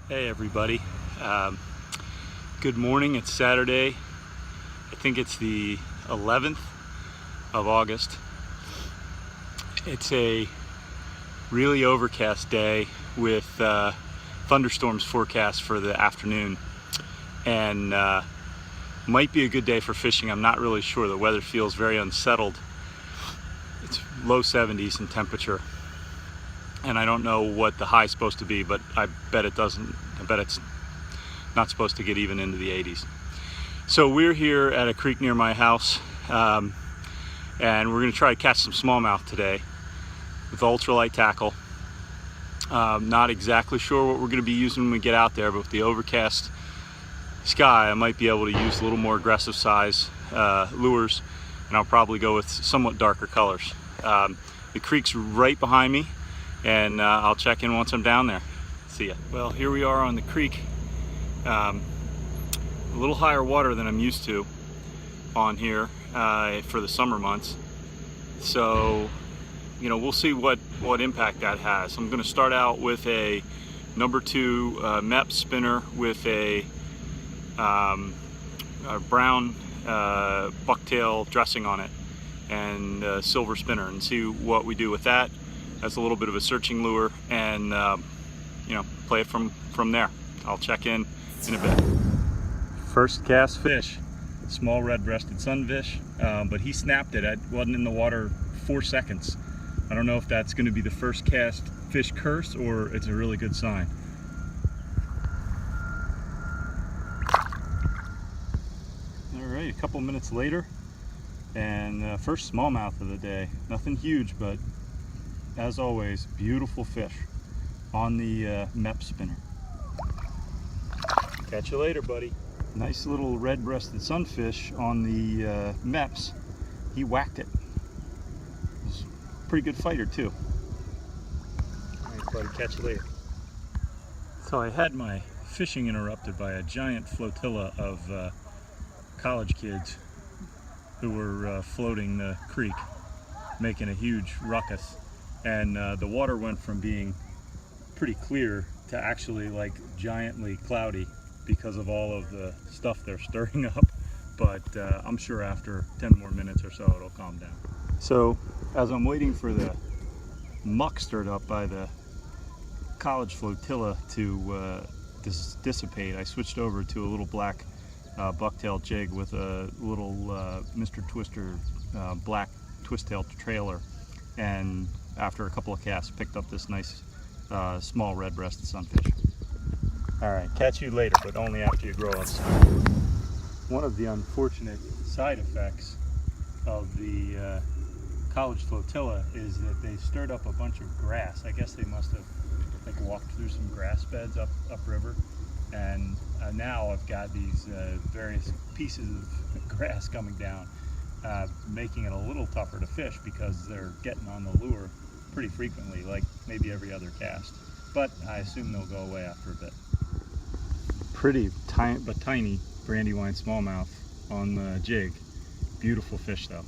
Hey everybody, good morning. It's Saturday. I think it's the 11th of August. It's a really overcast day with thunderstorms forecast for the afternoon, and might be a good day for fishing. I'm not really sure. The weather feels very unsettled. It's low 70s in temperature, and I don't know what the high is supposed to be, but I bet it doesn't. I bet it's not supposed to get even into the 80s. So we're here at a creek near my house, and we're going to try to catch some smallmouth today with ultralight tackle. Not exactly sure what we're going to be using when we get out there, but with the overcast sky, I might be able to use a little more aggressive size lures, and I'll probably go with somewhat darker colors. The creek's right behind me, and I'll check in once I'm down there. See ya. Well, here we are on the creek. A little higher water than I'm used to on here for the summer months. So, you know, we'll see what impact that has. I'm going to start out with a number 2 MEP spinner with a brown bucktail dressing on it and silver spinner, and see what we do with that. That's a little bit of a searching lure, and you know, play it from there. I'll check in a bit. First cast fish, small red-breasted sunfish, but he snapped it. I wasn't in the water 4 seconds. I don't know if that's going to be the first cast fish curse or it's a really good sign. All right, a couple minutes later, and first smallmouth of the day. Nothing huge, but as always, beautiful fish on the MEP spinner. Catch you later, buddy. Nice little red-breasted sunfish on the MEPs. He whacked it. Was a pretty good fighter too. All right, buddy, catch you later. So I had my fishing interrupted by a giant flotilla of college kids who were floating the creek, making a huge ruckus, and the water went from being pretty clear to actually like giantly cloudy because of all of the stuff they're stirring up, but I'm sure after 10 more minutes or so it'll calm down. So as I'm waiting for the muck stirred up by the college flotilla to dissipate, I switched over to a little black bucktail jig with a little Mr. Twister black twist-tailed trailer, and after a couple of casts picked up this nice small red-breasted sunfish. All right, catch you later, but only after you grow up. One of the unfortunate side effects of the college flotilla is that they stirred up a bunch of grass. I guess they must have like walked through some grass beds upriver, and now I've got these various pieces of grass coming down, making it a little tougher to fish because they're getting on the lure pretty frequently, like maybe every other cast. But I assume they'll go away after a bit. Pretty tiny Brandywine smallmouth on the jig. Beautiful fish though.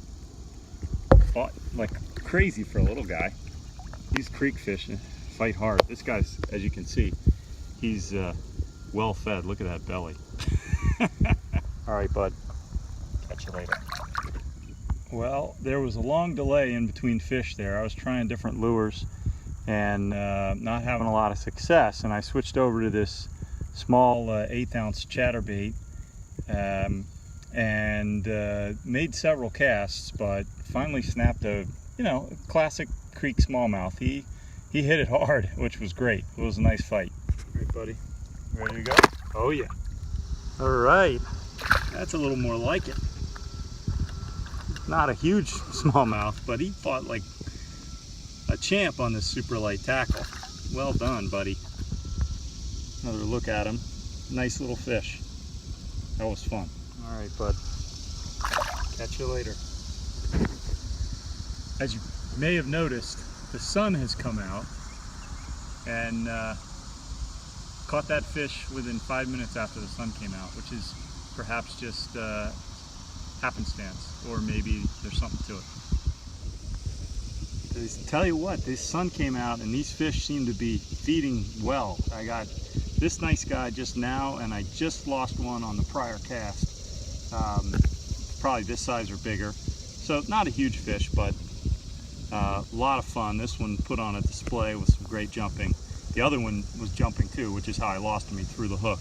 Fought like crazy for a little guy. These creek fish fight hard. This guy's, as you can see, he's well fed. Look at that belly. All right, bud. Catch you later. Well, there was a long delay in between fish there. I was trying different lures and not having a lot of success, and I switched over to this small 1/8 ounce chatterbait and made several casts, but finally snapped a classic creek smallmouth. He hit it hard, which was great. It was a nice fight. All right, buddy, ready to go? Oh yeah. All right, that's a little more like it. Not a huge smallmouth, but he fought like a champ on this super light tackle. Well done, buddy. Another look at him. Nice little fish. That was fun. All right, bud. Catch you later. As you may have noticed, the sun has come out and caught that fish within 5 minutes after the sun came out, which is perhaps just happenstance, or maybe there's something to it. Tell you what, this sun came out and these fish seem to be feeding well. I got This nice guy just now, and I just lost one on the prior cast. Probably this size or bigger. So not a huge fish, but a lot of fun. This one put on a display with some great jumping. The other one was jumping too, which is how I lost him. He threw the hook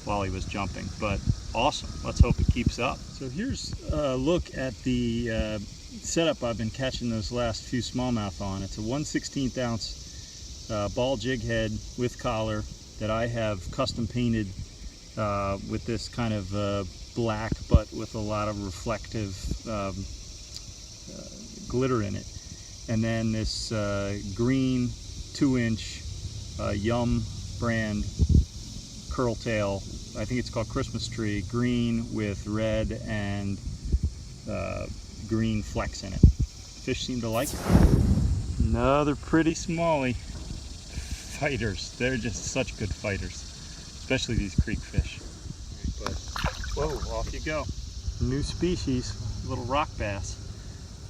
while he was jumping, but awesome. Let's hope it keeps up. So here's a look at the setup I've been catching those last few smallmouth on. It's a 1/16 ounce ball jig head with collar that I have custom painted with this kind of black, but with a lot of reflective glitter in it. And then this green 2-inch Yum brand curl tail. I think it's called Christmas Tree, green with red and green flecks in it. Fish seem to like it. Another pretty smallie. Fighters, they're just such good fighters, especially these creek fish. But whoa, off you go. New species, little rock bass.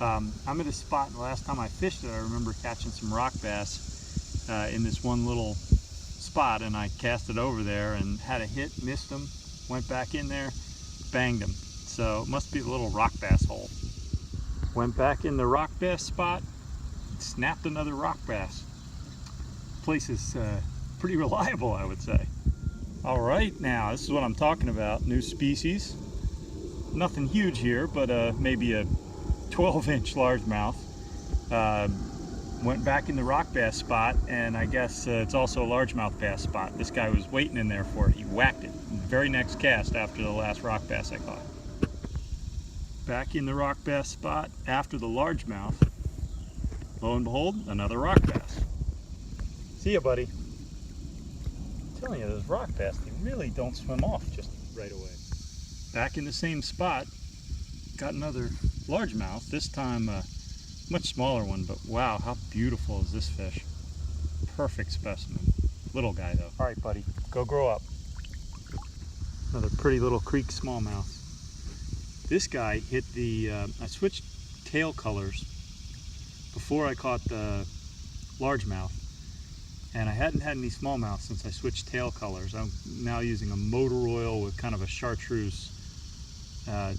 I'm at a spot, the last time I fished it, I remember catching some rock bass in this one little spot, and I cast it over there and had a hit, missed them, went back in there, banged them. So it must be the little rock bass hole. Went back in the rock bass spot, snapped another rock bass. Place is pretty reliable, I would say. All right, now this is what I'm talking about. New species. Nothing huge here, but maybe a 12-inch largemouth. Went back in the rock bass spot, and I guess it's also a largemouth bass spot. This guy was waiting in there for it. He whacked it. The very next cast after the last rock bass I caught. Back in the rock bass spot after the largemouth. Lo and behold, another rock bass. See ya, buddy. I'm telling you, those rock bass, they really don't swim off just right away. Back in the same spot, got another largemouth, this time a much smaller one, but wow, how beautiful is this fish. Perfect specimen. Little guy though. All right, buddy, go grow up. Another pretty little creek smallmouth. This guy hit the, I switched tail colors before I caught the largemouth. And I hadn't had any smallmouth since I switched tail colors. I'm now using a motor oil with kind of a chartreuse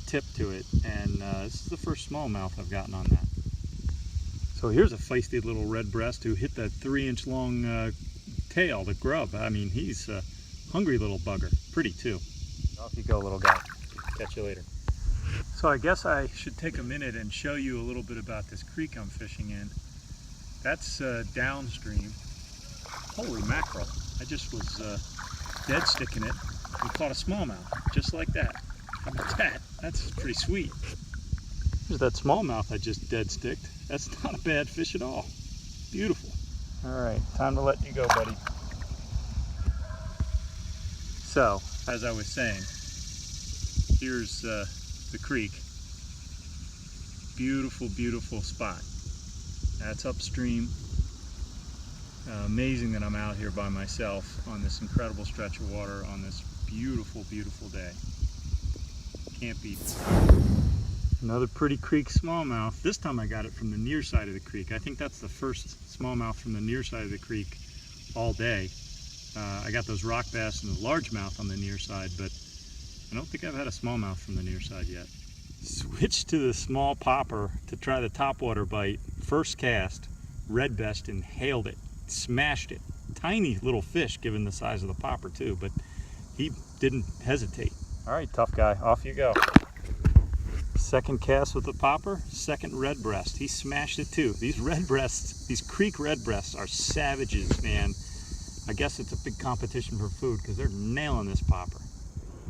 tip to it. And this is the first smallmouth I've gotten on that. So here's a feisty little red breast who hit that 3-inch long tail, the grub. I mean, he's a hungry little bugger. Pretty too. Off you go, little guy. Catch you later. So I guess I should take a minute and show you a little bit about this creek I'm fishing in. That's downstream. Holy mackerel, I just was dead sticking it and caught a smallmouth, just like that. How about that? That's pretty sweet. There's that smallmouth I just dead sticked. That's not a bad fish at all. Beautiful. All right, time to let you go, buddy. So, as I was saying, here's the creek. Beautiful, beautiful spot. That's upstream. Amazing that I'm out here by myself on this incredible stretch of water on this beautiful, beautiful day. Can't beat it. Another pretty creek smallmouth. This time I got it from the near side of the creek. I think that's the first smallmouth from the near side of the creek all day. I got those rock bass and the largemouth on the near side, but I don't think I've had a smallmouth from the near side yet. Switched to the small popper to try the topwater bite. First cast, red breast, and hailed it. Smashed it. Tiny little fish given the size of the popper too, but he didn't hesitate. All right, tough guy, off you go. Second cast with the popper, second red breast. He smashed it too. These red breasts, these creek red breasts are savages, man. I guess it's a big competition for food because they're nailing this popper.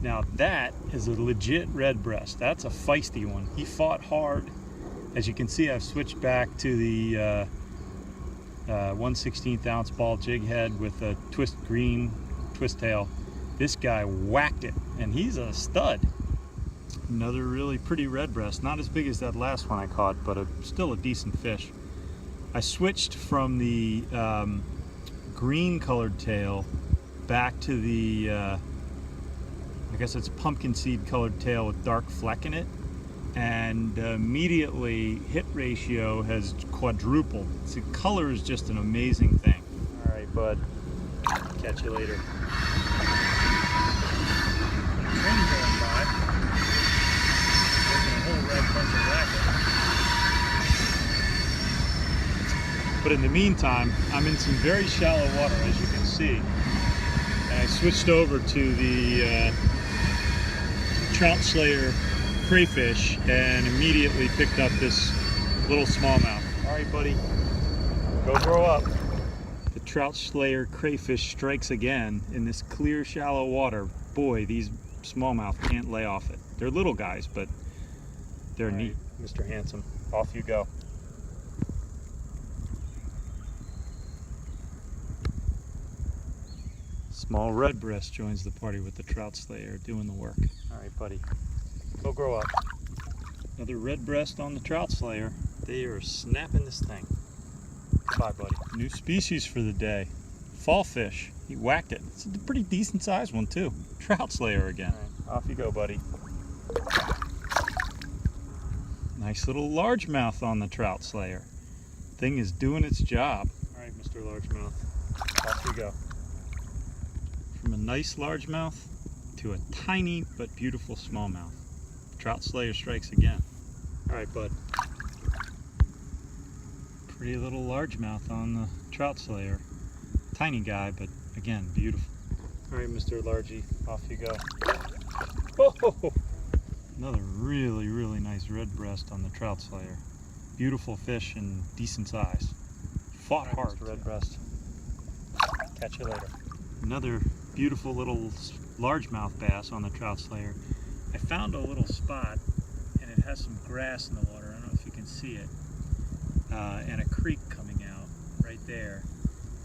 Now that is a legit red breast. That's a feisty one. He fought hard. As you can see, I've switched back to the 1/16 ounce ball jig head with a green twist tail. This guy whacked it, and he's a stud. Another really pretty red breast. Not as big as that last one I caught, but still a decent fish. I switched from the green colored tail back to the, I guess it's pumpkin seed colored tail with dark fleck in it. And immediately hit ratio has quadrupled. The color is just an amazing thing. All right, bud. Catch you later. Train going by. Making a whole red bunch of racket. But in the meantime, I'm in some very shallow water, as you can see. And I switched over to the trout slayer crayfish and immediately picked up this little smallmouth. All right, buddy, go grow up. The trout slayer crayfish strikes again in this clear, shallow water. Boy, these smallmouth can't lay off it. They're little guys, but they're neat. Mr. Handsome, off you go. Small redbreast joins the party with the trout slayer doing the work. All right, buddy, go grow up. Another redbreast on the trout slayer. They are snapping this thing. Bye, buddy. New species for the day. Fall fish. He whacked it. It's a pretty decent sized one too. Trout slayer again. All right, off you go, buddy. Nice little largemouth on the trout slayer. Thing is doing its job. All right, Mr. Largemouth, off you go. From a nice largemouth to a tiny but beautiful smallmouth. Trout slayer strikes again. All right, bud. Pretty little largemouth on the trout slayer. Tiny guy, but again, beautiful. All right, Mr. Largie, off you go. Oh, another really, really nice redbreast on the trout slayer. Beautiful fish and decent size. Fought hard, redbreast. Catch you later. Another beautiful little largemouth bass on the trout slayer. I found a little spot, and it has some grass in the water. I don't know if you can see it. And a creek coming out right there.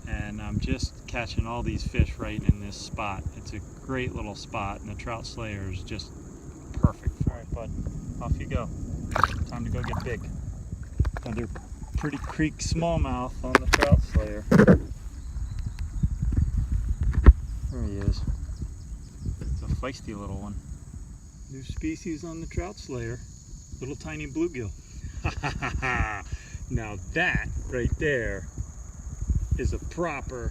And I'm just catching all these fish right in this spot. It's a great little spot, and the trout slayer is just perfect. All right, bud, off you go. Time to go get big. Another pretty creek smallmouth on the trout slayer. There he is. It's a feisty little one. New species on the trout slayer. Little tiny bluegill. Now that right there is a proper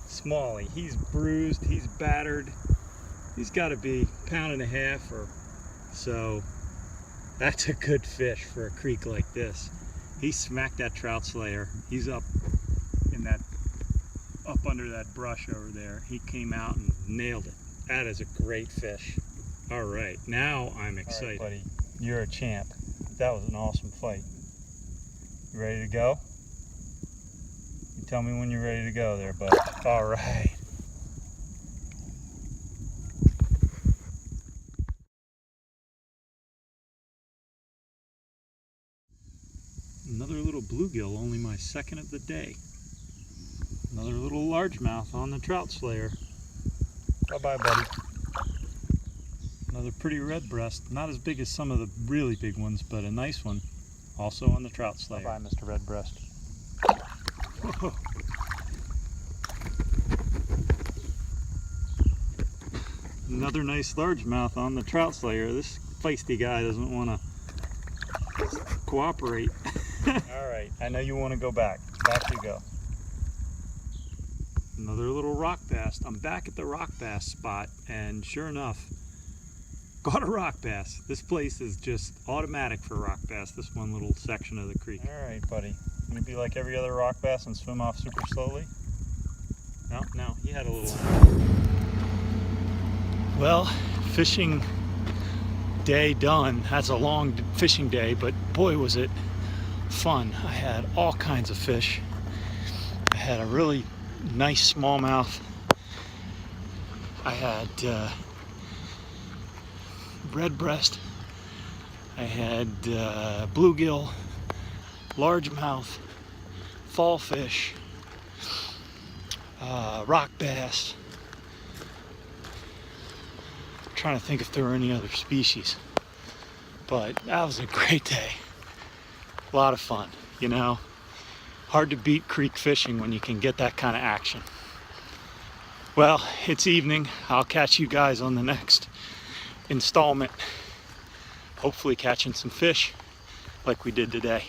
smallie. He's bruised, he's battered. He's got to be a pound and a half or so. That's a good fish for a creek like this. He smacked that trout slayer. He's up in that, up under that brush over there. He came out and nailed it. That is a great fish. All right, now I'm excited. All right, buddy, you're a champ. That was an awesome fight. You ready to go? You tell me when you're ready to go there, bud. All right. Another little bluegill, only my second of the day. Another little largemouth on the trout slayer. Bye-bye, buddy. Another pretty redbreast, not as big as some of the really big ones, but a nice one. Also on the trout slayer. Bye-bye, Mr. Redbreast. Another nice largemouth on the trout slayer. This feisty guy doesn't want to cooperate. All right, I know you want to go back. Back you go. Another little rock bass. I'm back at the rock bass spot, and sure enough, got a rock bass. This place is just automatic for rock bass, this one little section of the creek. All right, buddy. Gonna be like every other rock bass and swim off super slowly? No, he had a little one. Well, fishing day done. That's a long fishing day, but boy was it fun. I had all kinds of fish. I had a really nice smallmouth. I had redbreast. I had bluegill, largemouth, fall fish, rock bass. I'm trying to think if there were any other species, but that was a great day. A lot of fun, you know. Hard to beat creek fishing when you can get that kind of action. Well, it's evening. I'll catch you guys on the next installment. Hopefully catching some fish like we did today.